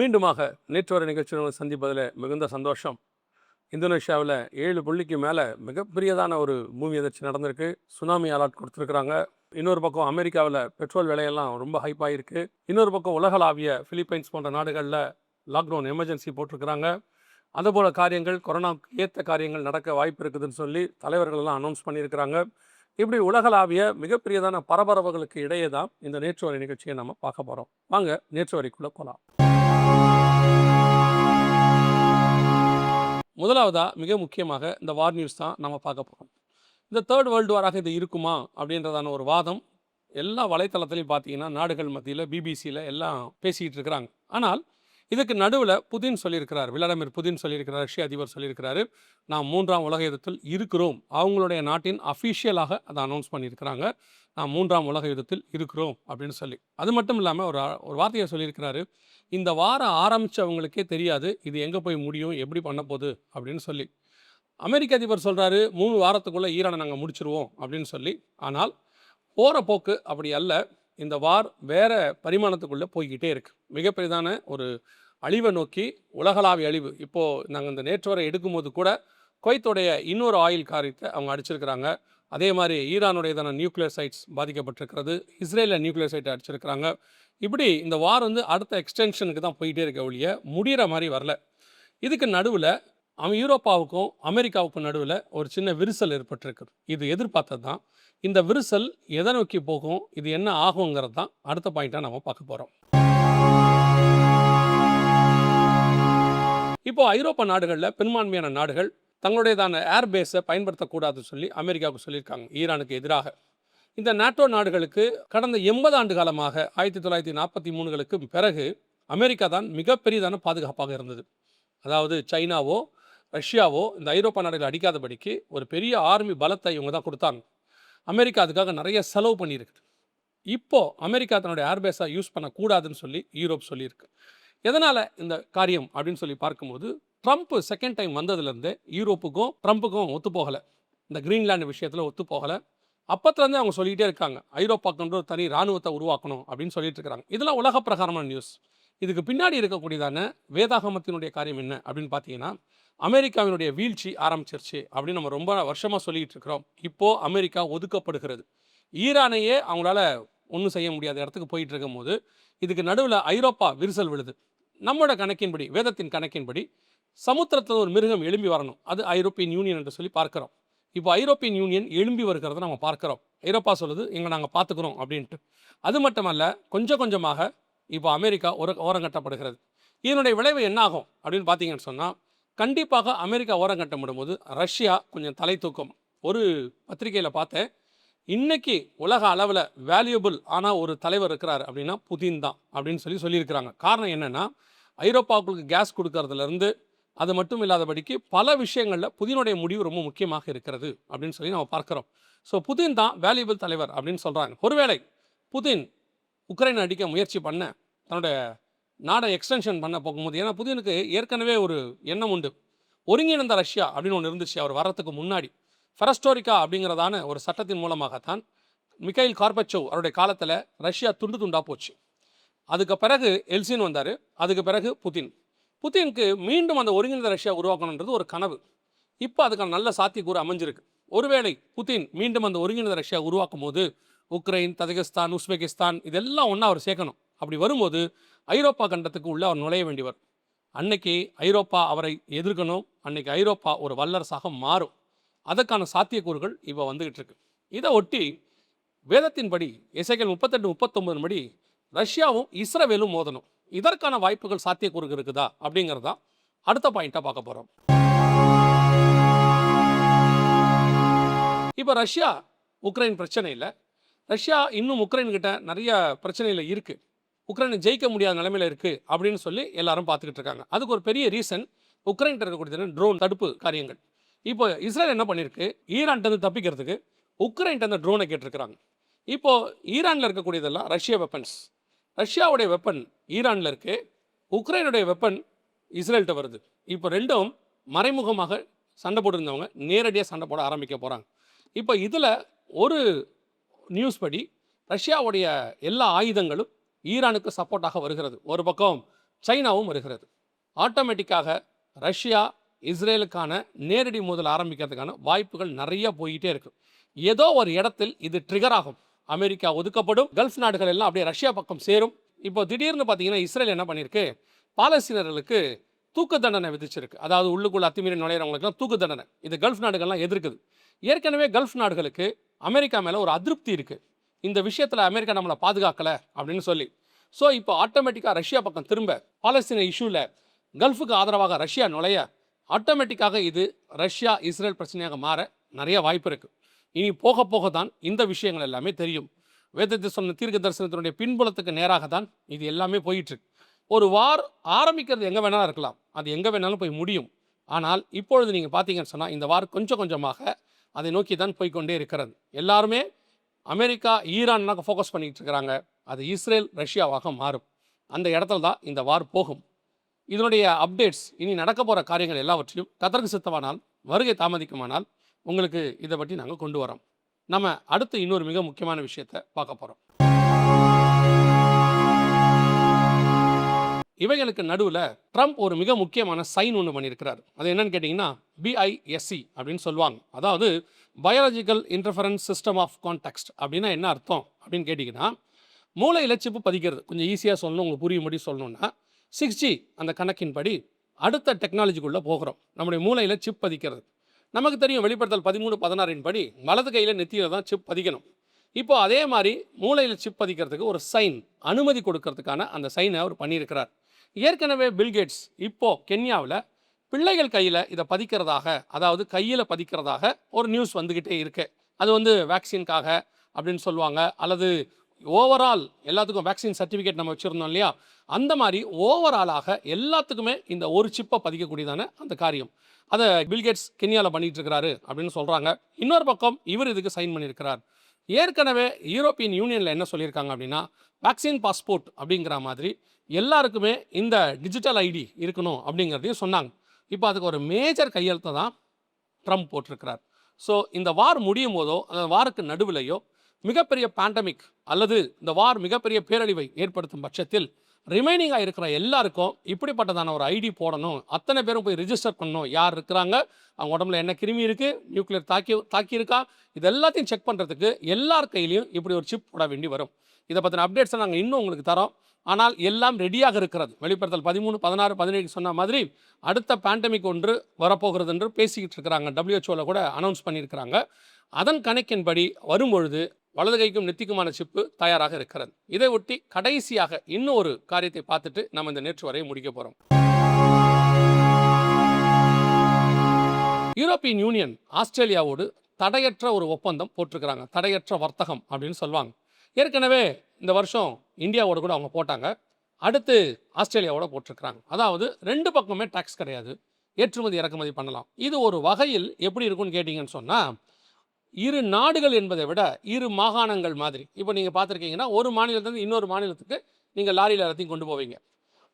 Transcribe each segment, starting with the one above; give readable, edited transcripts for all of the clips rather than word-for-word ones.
மீண்டுமாக நேற்று வரை நிகழ்ச்சியில் சந்திப்பதில் மிகுந்த சந்தோஷம். இந்தோனேஷியாவில் 7 புள்ளிக்கு மேலே மிகப்பெரியதான ஒரு பூமி அதிர்ச்சி நடந்திருக்கு. சுனாமி அலர்ட் கொடுத்துருக்குறாங்க. இன்னொரு பக்கம் அமெரிக்காவில் பெட்ரோல் விலையெல்லாம் ரொம்ப ஹைப்பாக இருக்குது. இன்னொரு பக்கம் உலகளாவிய பிலிப்பைன்ஸ் போன்ற நாடுகளில் லாக்டவுன் எமர்ஜென்சி போட்டிருக்கிறாங்க. அதுபோல் காரியங்கள் கொரோனாவுக்கு ஏற்ற காரியங்கள் நடக்க வாய்ப்பு இருக்குதுன்னு சொல்லி தலைவர்கள் எல்லாம் அனௌன்ஸ் பண்ணியிருக்கிறாங்க. இப்படி உலகளாவிய மிகப்பெரியதான பரபரப்புகளுக்கு இடையே தான் இந்த நேற்று வரை நிகழ்ச்சியை நம்ம பார்க்க போகிறோம். வாங்க நேற்று வரைக்குள்ளே போகலாம். முதலாவதா மிக முக்கியமாக இந்த வார் நியூஸ் தான் நம்ம பார்க்க போகிறோம். இந்த தேர்ட் வேர்ல்டு வாராக இது இருக்குமா அப்படின்றதான ஒரு வாதம் எல்லா வலைத்தளத்திலையும் பார்த்தீங்கன்னா நாடுகள் மத்தியில் பிபிசியில் எல்லாம் பேசிக்கிட்டு இருக்கிறாங்க. ஆனால் இதுக்கு நடுவில் புதின் சொல்லியிருக்கிறார், விளாடிமிர் புதின் சொல்லியிருக்கிறார், ரஷ்ய அதிபர் சொல்லியிருக்கிறாரு, நாம் 3ஆம் உலக யுத்தத்தில் இருக்கிறோம். அவங்களுடைய நாட்டின் அஃபிஷியலாக அதை அனௌன்ஸ் பண்ணியிருக்கிறாங்க, நாம் 3ஆம் உலக யுத்தத்தில் இருக்கிறோம் அப்படின்னு சொல்லி. அது மட்டும் இல்லாமல் ஒரு வார்த்தையை சொல்லியிருக்கிறாரு, இந்த வாரம் ஆரம்பித்தவங்களுக்கே தெரியாது இது எங்கே போய் முடியும், எப்படி பண்ண போகுது அப்படின்னு சொல்லி. அமெரிக்க அதிபர் சொல்கிறாரு 3 வாரத்துக்குள்ளே ஈரானை நாங்கள் முடிச்சிருவோம் அப்படின்னு சொல்லி. ஆனால் போகிற போக்கு அப்படி அல்ல. இந்த வார் வேறு பரிமாணத்துக்குள்ளே போய்கிட்டே இருக்குது. மிகப்பெரிதான ஒரு அழிவை நோக்கி, உலகளாவிய அழிவு. இப்போது நாங்கள் இந்த நேற்று வரை எடுக்கும்போது கூட குவைத்தோடைய இன்னொரு ஆயில் காரியத்தை அவங்க அடிச்சிருக்கிறாங்க. அதே மாதிரி ஈரானுடையதான நியூக்ளியர் சைட்ஸ் பாதிக்கப்பட்டிருக்கிறது. இஸ்ரேலில் நியூக்ளியர் சைட்டை அடிச்சிருக்கிறாங்க. இப்படி இந்த வார் அடுத்த எக்ஸ்டென்ஷனுக்கு தான் போயிட்டே இருக்க ஒழிய முடிகிற மாதிரி வரல. இதுக்கு நடுவில் யூரோப்பாவுக்கும் அமெரிக்காவுக்கும் நடுவில் ஒரு சின்ன விரிசல் ஏற்பட்டிருக்குது. இது எதிர்பார்த்தது தான். இந்த விரிசல் எதை நோக்கி போகும், இது என்ன ஆகுங்கிறது தான் அடுத்த பாயிண்ட்டாக நம்ம பார்க்க போகிறோம். இப்போ ஐரோப்பா நாடுகளில் பெரும்பான்மையான நாடுகள் தங்களுடையதான ஏர்பேஸை பயன்படுத்தக்கூடாதுன்னு சொல்லி அமெரிக்காவுக்கு சொல்லியிருக்காங்க ஈரானுக்கு எதிராக. இந்த நாட்டோ நாடுகளுக்கு கடந்த 80 ஆண்டு காலமாக 1943களுக்கு பிறகு அமெரிக்கா தான் மிகப்பெரியதான பாதுகாப்பாக இருந்தது. அதாவது சைனாவோ ரஷ்யாவோ இந்த ஐரோப்பா நாடுகள் அடிக்காதபடிக்கு ஒரு பெரிய ஆர்மி பலத்தை இவங்க தான் கொடுத்தாங்க. அமெரிக்கா அதுக்காக நிறைய செலவு பண்ணியிருக்குது. இப்போது அமெரிக்கா தன்னுடைய ஏர்பேஸை யூஸ் பண்ணக்கூடாதுன்னு சொல்லி யூரோப் சொல்லியிருக்கு. எதனால் இந்த காரியம் அப்படின்னு சொல்லி பார்க்கும்போது, ட்ரம்ப் செகண்ட் டைம் வந்ததுலேருந்து யூரோப்புக்கும் ட்ரம்ப்புக்கும் ஒத்து போகலை. இந்த கிரீன்லாண்டு விஷயத்தில் ஒத்து போகலை. அப்பத்துலேருந்தே அவங்க சொல்லிகிட்டே இருக்காங்க, ஐரோப்பாக்கு ஒரு தனி இராணுவத்தை உருவாக்கணும் அப்படின்னு சொல்லிட்டு இருக்கிறாங்க. இதெல்லாம் உலக பிரகாரமான நியூஸ். இதுக்கு பின்னாடி இருக்கக்கூடியதான வேதாகமத்தினுடைய காரியம் என்ன அப்படின்னு பார்த்தீங்கன்னா, அமெரிக்காவினுடைய வீழ்ச்சி ஆரம்பிச்சிருச்சு அப்படின்னு நம்ம ரொம்ப வருஷமாக சொல்லிகிட்டு இருக்கிறோம். இப்போது அமெரிக்கா ஒதுக்கப்படுகிறது. ஈரானையே அவங்களால ஒன்றும் செய்ய முடியாத இடத்துக்கு போயிட்டு இருக்கும் போது இதுக்கு நடுவில் ஐரோப்பா விரிசல் விழுது. நம்மளோட கணக்கின்படி, வேதத்தின் கணக்கின்படி சமுத்திரத்தில் ஒரு மிருகம் எழும்பி வரணும், அது ஐரோப்பியன் யூனியன் என்று சொல்லி பார்க்குறோம். இப்போ ஐரோப்பியன் யூனியன் எழும்பி வருகிறத நம்ம பார்க்குறோம். ஐரோப்பா சொல்லுது எங்களை நாங்கள் பார்த்துக்குறோம் அப்படின்ட்டு. அது மட்டுமல்ல, கொஞ்சம் கொஞ்சமாக இப்போ அமெரிக்கா ஓரங்கட்டப்படுகிறது. இதனுடைய விளைவு என்ன ஆகும் அப்படின்னு பார்த்தீங்கன்னு சொன்னால், கண்டிப்பாக அமெரிக்கா ஓரங்கட்டப்படும் போது ரஷ்யா கொஞ்சம் தலை தூக்கும். ஒரு பத்திரிகையில் பார்த்தேன், இன்றைக்கி உலக அளவில் வேல்யூபிள் ஆனால் ஒரு தலைவர் இருக்கிறார் அப்படின்னா புதின் தான் அப்படின்னு சொல்லியிருக்கிறாங்க. காரணம் என்னென்னா, ஐரோப்பாவுக்கு கேஸ் கொடுக்கறதுலேருந்து அது மட்டும் இல்லாதபடிக்கு பல விஷயங்களில் புதினுடைய முடிவு ரொம்ப முக்கியமாக இருக்கிறது அப்படின்னு சொல்லி நம்ம பார்க்குறோம். ஸோ புதின் தான் வேல்யூபிள் தலைவர் அப்படின்னு சொல்கிறாங்க. ஒருவேளை புதின் உக்ரைனை அடிக்க முயற்சி பண்ண, தன்னுடைய நாடை எக்ஸ்டென்ஷன் பண்ண போகும்போது, ஏன்னா புதினுக்கு ஏற்கனவே ஒரு எண்ணம் உண்டு, ஒருங்கிணைந்த ரஷ்யா அப்படின்னு ஒன்று இருந்துச்சு அவர் வர்றதுக்கு முன்னாடி. ஃபெரஸ்டோரிக்கா அப்படிங்கிறதான ஒரு சட்டத்தின் மூலமாகத்தான் மிகைல் கார்பச்சோவ் அவருடைய காலத்தில் ரஷ்யா துண்டு துண்டாக போச்சு. அதுக்கு பிறகு எல்சின் வந்தார். அதுக்கு பிறகு புதினுக்கு மீண்டும் அந்த ஒருங்கிணைந்த ரஷ்யா உருவாக்கணுன்றது ஒரு கனவு. இப்போ அதுக்கான நல்ல சாத்தியக்கூறு அமைஞ்சிருக்கு. ஒருவேளை புதின் மீண்டும் அந்த ஒருங்கிணைந்த ரஷ்யா உருவாக்கும் போது உக்ரைன், தஜிகிஸ்தான், உஸ்பெகிஸ்தான் இதெல்லாம் ஒன்றா அவர் சேர்க்கணும். அப்படி வரும்போது ஐரோப்பா கண்டத்துக்கு உள்ளே அவர் நுழைய வேண்டியவர். அன்னைக்கு ஐரோப்பா அவரை எதிர்க்கணும். அன்னைக்கு ஐரோப்பா ஒரு வல்லரசாக மாறும். அதற்கான சாத்தியக்கூறுகள் இப்போ வந்துகிட்டு இருக்கு. இதை ஒட்டி வேதத்தின்படி எசேக்கியேல் 38-39 படி ரஷ்யாவும் இஸ்ரவேலும் மோதணும். இதற்கான வாய்ப்புகள் சாத்தியக்கூறுகள் இருக்குதா அப்படிங்கிறதா அடுத்த பாயிண்டாக பார்க்க போகிறோம். இப்போ ரஷ்யா உக்ரைன் பிரச்சனை இல்லை. ரஷ்யா இன்னும் உக்ரைன் கிட்ட நிறைய பிரச்சனையில் இருக்குது. உக்ரைனை ஜெயிக்க முடியாத நிலைமையில் இருக்குது அப்படின்னு சொல்லி எல்லாரும் பார்த்துக்கிட்டு இருக்காங்க. அதுக்கு ஒரு பெரிய ரீசன் உக்ரைன் இருக்கக்கூடிய ட்ரோன் தடுப்பு காரியங்கள். இப்போ இஸ்ரேல் என்ன பண்ணியிருக்கு, ஈரான்ட்டு தப்பிக்கிறதுக்கு உக்ரைன்ட்டு அந்த ட்ரோனை கேட்டிருக்கிறாங்க. இப்போது ஈரானில் இருக்கக்கூடியதெல்லாம் ரஷ்யா வெப்பன்ஸ். ரஷ்யாவுடைய வெப்பன் ஈரானில் இருக்குது, உக்ரைனுடைய வெப்பன் இஸ்ரேல்கிட்ட வருது. இப்போ ரெண்டும் மறைமுகமாக சண்டை போட்டிருந்தவங்க நேரடியாக சண்டை போட ஆரம்பிக்க போகிறாங்க. இப்போ இதில் ஒரு நியூஸ் படி ரஷ்யாவுடைய எல்லா ஆயுதங்களும் ஈரானுக்கு சப்போர்ட்டாக வருகிறது. ஒரு பக்கம் சைனாவும் வருகிறது. ஆட்டோமேட்டிக்காக ரஷ்யா இஸ்ரேலுக்கான நேரடி மோதல் ஆரம்பிக்கிறதுக்கான வாய்ப்புகள் நிறைய போயிட்டே இருக்கு. ஏதோ ஒரு இடத்தில் இது ட்ரிகர் ஆகும். அமெரிக்கா ஒதுக்கப்படும், கல்ஃப் நாடுகள் எல்லாம் அப்படியே ரஷ்யா பக்கம் சேரும். இப்போ திடீர்னு பார்த்தீங்கன்னா இஸ்ரேல் என்ன பண்ணியிருக்கு, பாலஸ்தீனர்களுக்கு தூக்கு தண்டனை விதிச்சிருக்கு. அதாவது உள்ளுக்குள்ள அத்துமீறி நுழையிறவங்களுக்குலாம் தூக்கு தண்டனை. இது கல்ஃப் நாடுகள்லாம் எதிர்க்குது. ஏற்கனவே கல்ஃப் நாடுகளுக்கு அமெரிக்கா மேலே ஒரு அதிருப்தி இருக்குது, இந்த விஷயத்தில் அமெரிக்கா நம்மளை பாதுகாக்கலை அப்படின்னு சொல்லி. ஸோ இப்போ ஆட்டோமேட்டிக்காக ரஷ்யா பக்கம் திரும்ப பாலஸ்தீன இஷ்யூவில் கல்ஃபுக்கு ஆதரவாக ரஷ்யா நுழைய ஆட்டோமேட்டிக்காக இது ரஷ்யா இஸ்ரேல் பிரச்சனையாக மாற நிறைய வாய்ப்பு இருக்குது. இனி போக போக தான் இந்த விஷயங்கள் எல்லாமே தெரியும். வேதத்தை சொன்ன தீர்க்க தரிசனத்தினுடைய பின்புலத்துக்கு நேராக தான் இது எல்லாமே போயிட்டுருக்கு. ஒரு வார் ஆரம்பிக்கிறது எங்கே வேணாலும் இருக்கலாம், அது எங்கே வேணாலும் போய் முடியும். ஆனால் இப்பொழுது நீங்கள் பார்த்தீங்கன்னு சொன்னால் இந்த வார் கொஞ்சம் கொஞ்சமாக அதை நோக்கி தான் போய்கொண்டே இருக்கிறது. எல்லாருமே அமெரிக்கா ஈரான்னாக ஃபோக்கஸ் பண்ணிகிட்டு இருக்கிறாங்க. அது இஸ்ரேல் ரஷ்யாவாக மாறும். அந்த இடத்துல தான் இந்த வார் போகும். இதனுடைய அப்டேட்ஸ், இனி நடக்க போகிற காரியங்கள் எல்லாவற்றையும் கத்தருக்கு சித்தமானால், வருகை தாமதிக்குமானால் உங்களுக்கு இதை பற்றி நாங்கள் கொண்டு வரோம். நம்ம அடுத்து இன்னொரு மிக முக்கியமான விஷயத்தை பார்க்க போகிறோம். இவைகளுக்கு நடுவில் ட்ரம்ப் ஒரு மிக முக்கியமான சைன் ஒன்று பண்ணியிருக்கிறார். அது என்னன்னு கேட்டிங்கன்னா BISC அப்படின்னு சொல்லுவாங்க. அதாவது biological interference system of context. அப்படின்னா என்ன அர்த்தம் அப்படின்னு கேட்டிங்கன்னா, மூளையில் சிப்பு பதிக்கிறது. கொஞ்சம் ஈஸியாக சொல்லணும், உங்களுக்கு புரியும்படி சொல்லணும்னா 6G அந்த கணக்கின்படி அடுத்த டெக்னாலஜிக்குள்ளே போகிறோம். நம்முடைய மூளையில் சிப் பதிக்கிறது. நமக்கு தெரியும், வெளிப்படுத்தல் 13:16 படி வலது கையில் நெத்தியில் தான் சிப் பதிக்கணும். இப்போ அதே மாதிரி மூளையில் சிப் பதிக்கிறதுக்கு ஒரு சைன், அனுமதி கொடுக்கறதுக்கான அந்த சைனை அவர் பண்ணியிருக்கிறார். ஏற்கனவே பில்கேட்ஸ் இப்போது கென்யாவில் பிள்ளைகள் கையில் இதை பதிக்கிறதாக, அதாவது கையில் பதிக்கிறதாக ஒரு நியூஸ் வந்துக்கிட்டே இருக்கு. அது வேக்சின்காக அப்படின்னு சொல்லுவாங்க, அல்லது ஓவரால் எல்லாத்துக்கும் வேக்சின் சர்டிஃபிகேட் நம்ம வச்சுருந்தோம் இல்லையா, அந்த மாதிரி ஓவராலாக எல்லாத்துக்குமே இந்த ஒரு சிப்பை பதிக்கக்கூடியதான அந்த காரியம். அதை பில்கேட்ஸ் கென்யாவில் பண்ணிகிட்டு இருக்கிறாரு அப்படின்னு சொல்கிறாங்க. இன்னொரு பக்கம் இவர் இதுக்கு சைன் பண்ணியிருக்கிறார். ஏற்கனவே யூரோப்பியன் யூனியனில் என்ன சொல்லியிருக்காங்க அப்படின்னா, வேக்சின் பாஸ்போர்ட் அப்படிங்கிற மாதிரி எல்லாருக்குமே இந்த டிஜிட்டல் ஐடி இருக்கணும் அப்படிங்கிறதையும் சொன்னாங்க. இப்போ அதுக்கு ஒரு மேஜர் கையெழுத்தை தான் ட்ரம்ப் போட்டிருக்கிறார். ஸோ இந்த வார் முடியும் போதோ, அந்த வாருக்கு நடுவிலையோ மிகப்பெரிய பேண்டமிக் அல்லது இந்த வார் மிகப்பெரிய பேரழிவை ஏற்படுத்தும் பட்சத்தில் ரிமைனிங்காக இருக்கிற எல்லாருக்கும் இப்படிப்பட்டதான ஒரு ஐடி போடணும். அத்தனை பேரும் போய் ரிஜிஸ்டர் பண்ணணும், யார் இருக்கிறாங்க, அவங்க உடம்புல என்ன கிருமி இருக்குது, நியூக்ளியர் தாக்கியிருக்கா, இது எல்லாத்தையும் செக் பண்ணுறதுக்கு எல்லார் கையிலையும் இப்படி ஒரு சிப் போட வேண்டி வரும். இதை பற்றின அப்டேட்ஸை நாங்கள் இன்னும் உங்களுக்கு தரோம். ஆனால் எல்லாம் ரெடியாக இருக்கிறது. வெளிப்படுத்தல் 13, 16, 17 சொன்ன மாதிரி அடுத்த பேண்டமிக் ஒன்று வரப்போகிறது என்று பேசிக்கிட்டு இருக்கிறாங்க. WHO கூட அனௌன்ஸ் பண்ணியிருக்கிறாங்க. அதன் கணக்கின்படி வரும்பொழுது வலது கைக்கும் நெத்திக்குமான சிப்பு தயாராக இருக்கிறது. இதை ஒட்டி கடைசியாக இன்னும் ஒரு காரியத்தை பார்த்துட்டு நம்ம இந்த நேற்று வரையை முடிக்க போகிறோம். யூரோப்பியன் யூனியன் ஆஸ்திரேலியாவோடு தடையற்ற ஒரு ஒப்பந்தம் போட்டிருக்கிறாங்க. தடையற்ற வர்த்தகம் அப்படின்னு சொல்லுவாங்க. ஏற்கனவே இந்த வருஷம் இந்தியாவோட கூட அவங்க போட்டாங்க. அடுத்து ஆஸ்திரேலியாவோட போட்டிருக்கிறாங்க. அதாவது ரெண்டு பக்கமே டாக்ஸ் கிடையாது, ஏற்றுமதி இறக்குமதி பண்ணலாம். இது ஒரு வகையில் எப்படி இருக்குன்னு கேட்டிங்கன்னு சொன்னால், இரு நாடுகள் என்பதை விட இரு மாகாணங்கள் மாதிரி. இப்போ நீங்கள் பார்த்துருக்கீங்கன்னா, ஒரு மாநிலத்திலேருந்து இன்னொரு மாநிலத்துக்கு நீங்கள் லாரியில் எல்லாத்தையும் கொண்டு போவீங்க.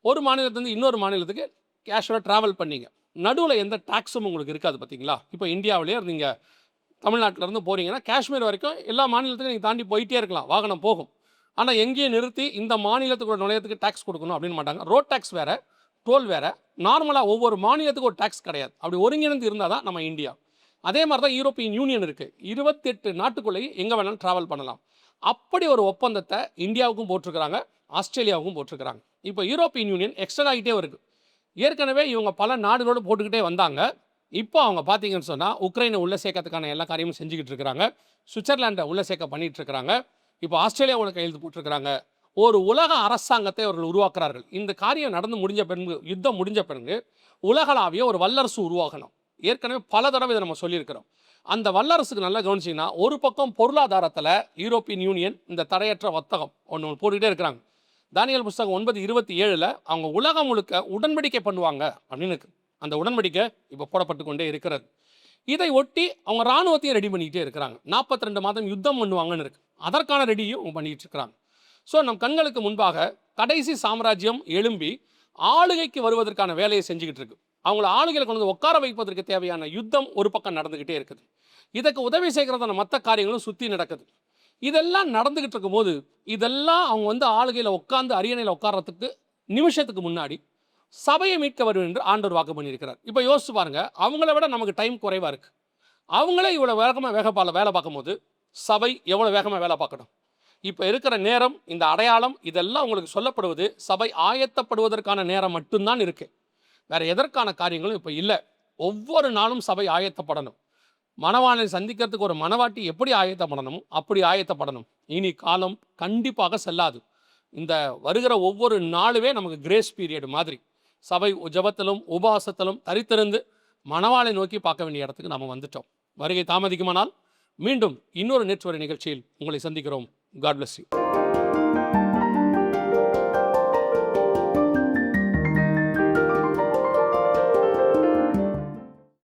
ஒரு மாநிலத்திலேருந்து இன்னொரு மாநிலத்துக்கு கேஷுவலாக ட்ராவல் பண்ணிங்க. நடுவில் எந்த டாக்ஸும் உங்களுக்கு இருக்காது. பார்த்தீங்களா, இப்போ இந்தியாவிலேயே நீங்கள் தமிழ்நாட்டிலேருந்து போகிறீங்கன்னா காஷ்மீர் வரைக்கும் எல்லா மாநிலத்துக்கும் நீங்கள் தாண்டி போயிட்டே இருக்கலாம், வாகனம் போகும். ஆனால் எங்கேயும் நிறுத்தி இந்த மாநிலத்துக்கு நுழையத்துக்கு டேக்ஸ் கொடுக்கணும் அப்படின்னு மாட்டாங்க. ரோட் டேக்ஸ் வேறு, டோல் வேறு. நார்மலாக ஒவ்வொரு மாநிலத்துக்கும் ஒரு டேக்ஸ் கிடையாது. அப்படி ஒருங்கிணைந்து இருந்தால் தான் நம்ம இந்தியா. அதே மாதிரி தான் யூரோப்பியன் யூனியன் இருக்குது. 28 நாட்டுக்குள்ளேயும் எங்கே வேணாலும் ட்ராவல் பண்ணலாம். அப்படி ஒரு ஒப்பந்தத்தை இந்தியாவுக்கும் போட்டிருக்கிறாங்க, ஆஸ்திரேலியாவுக்கும் போட்டிருக்கிறாங்க. இப்போ யூரோப்பியன் யூனியன் எக்ஸ்டெண்ட் ஆகிட்டே இருக்குது. ஏற்கனவே இவங்க பல நாடுகளோடு போட்டுக்கிட்டே வந்தாங்க. இப்போ அவங்க பார்த்தீங்கன்னு சொன்னால் உக்ரைனை உள்ளே சேர்க்கறதுக்கான எல்லா காரியமும் செஞ்சுக்கிட்டு இருக்கிறாங்க. சுவிட்சர்லாண்டை உள்ளே சேர்க்க பண்ணிகிட்டு இருக்கிறாங்க. இப்போ ஆஸ்திரேலியாவோட கையெழுத்து போட்டிருக்கிறாங்க. ஒரு உலக அரசாங்கத்தை அவர்கள் உருவாக்குறார்கள். இந்த காரியம் நடந்து முடிஞ்ச பிறகு, யுத்தம் முடிஞ்ச பிறகு உலகளாவிய ஒரு வல்லரசு உருவாகணும். ஏற்கனவே பல தடவை இதை நம்ம சொல்லியிருக்கிறோம். அந்த வல்லரசுக்கு நல்லா கவனிச்சிங்கன்னா, ஒரு பக்கம் பொருளாதாரத்தில் யூரோப்பியன் யூனியன் இந்த தடையற்ற வர்த்தகம் ஒன்று போட்டுக்கிட்டே இருக்கிறாங்க. தானியேல் புஸ்தகம் 9:27 அவங்க உலகம் முழுக்க உடன்படிக்கை பண்ணுவாங்க அப்படின்னு இருக்கு. அந்த உடன்படிக்கை இப்போ போடப்பட்டு கொண்டே இருக்கிறது. இதை ஒட்டி அவங்க இராணுவத்தையும் ரெடி பண்ணிக்கிட்டே இருக்கிறாங்க. 42 மாதம் யுத்தம் பண்ணுவாங்கன்னு இருக்கு. அதற்கான ரெடியும் பண்ணிகிட்டு இருக்கிறாங்க. ஸோ நம் கண்களுக்கு முன்பாக கடைசி சாம்ராஜ்யம் எழும்பி ஆளுகைக்கு வருவதற்கான வேலையை செஞ்சுக்கிட்டு இருக்கு. அவங்கள ஆளுகையில் கொண்டு வந்து உட்கார வைப்பதற்கு தேவையான யுத்தம் ஒரு பக்கம் நடந்துக்கிட்டே இருக்குது. இதுக்கு உதவி செய்கிறதான மற்ற காரியங்களும் சுற்றி நடக்குது. இதெல்லாம் நடந்துக்கிட்டு இருக்கும்போது, இதெல்லாம் அவங்க ஆளுகையில் உட்காந்து அரியணையில் உட்கார்றதுக்கு நிமிஷத்துக்கு முன்னாடி சபையை மீட்க வருவேன் என்று ஆண்டவர் வாக்கு பண்ணியிருக்கிறார். இப்போ யோசிச்சு பாருங்க, அவங்கள விட நமக்கு டைம் குறைவாக இருக்குது. அவங்களே இவ்வளோ வேகமாக வேலை பார்க்கும்போது சபை எவ்வளோ வேகமாக வேலை பார்க்கணும். இப்போ இருக்கிற நேரம், இந்த அடையாளம், இதெல்லாம் உங்களுக்கு சொல்லப்படுவது சபை ஆயத்தப்படுவதற்கான நேரம் மட்டும்தான் இருக்குது. வேறு எதற்கான காரியங்களும் இப்போ இல்லை. ஒவ்வொரு நாளும் சபை ஆயத்தப்படணும். மணவாளனை சந்திக்கிறதுக்கு ஒரு மணவாட்டி எப்படி ஆயத்தப்படணும் அப்படி ஆயத்தப்படணும். இனி காலம் கண்டிப்பாக செல்லாது. இந்த வருகிற ஒவ்வொரு நாளுமே நமக்கு கிரேஸ் பீரியட் மாதிரி. சபை ஜெபத்திலும் உபவாசத்திலும் தரித்திருந்து மணவாளை நோக்கி பார்க்க வேண்டிய இடத்துக்கு நாம் வந்துட்டோம். வருகை தாமதிக்குமானால் மீண்டும் இன்னொரு நெட்வொர்க் நிகழ்ச்சியில் உங்களை சந்திக்கிறோம். God bless you.